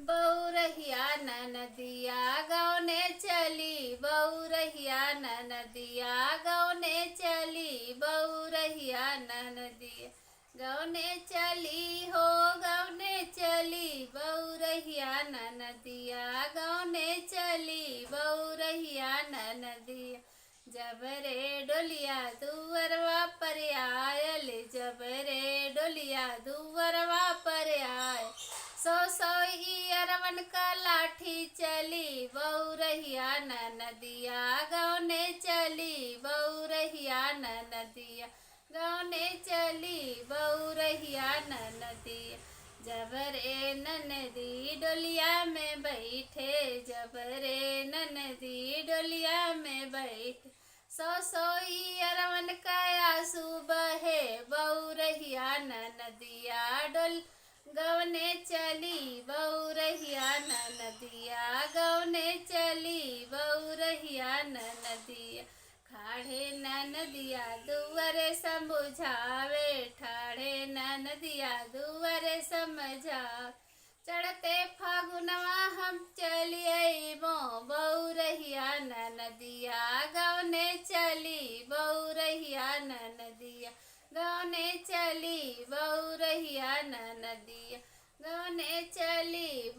बौरहिया ननदिया गौने चली, बौरहिया ननदिया गौने चली, बौरहिया ननदिया गौने चली हो, गौने चली, बौरहिया ननदिया गौने चली, बौरहिया ननदिया। जब रे डोलिया दुअरवा पर आयल, जब रे डोलिया दुअरवा पर आय, सौ सौ अरवन का लाठी चली, बौरहिया ननदिया गौने चली, बौरहिया ननदिया गौने चली, बौरहिया ननदिया। जब रे ननदी डोलिया में बैठे, जब रे ननदी डोलिया में बैठे, सौ सौ अरवन का आंसू बहे, बौरहिया ननदिया डोल गौने चली, बौरहिया ननदिया गौने चली, बौरहिया ननदिया। ठाढ़े ननदिया दुअरे समझावे, ठाढ़े ननदिया दुअरे समझावे, चढ़ते फागुनवा हम चली अइबो, बौरहिया ननदिया गौने चली, बौरहिया ननदिया गौने चली, बौरहिया ननदिया गौने चली।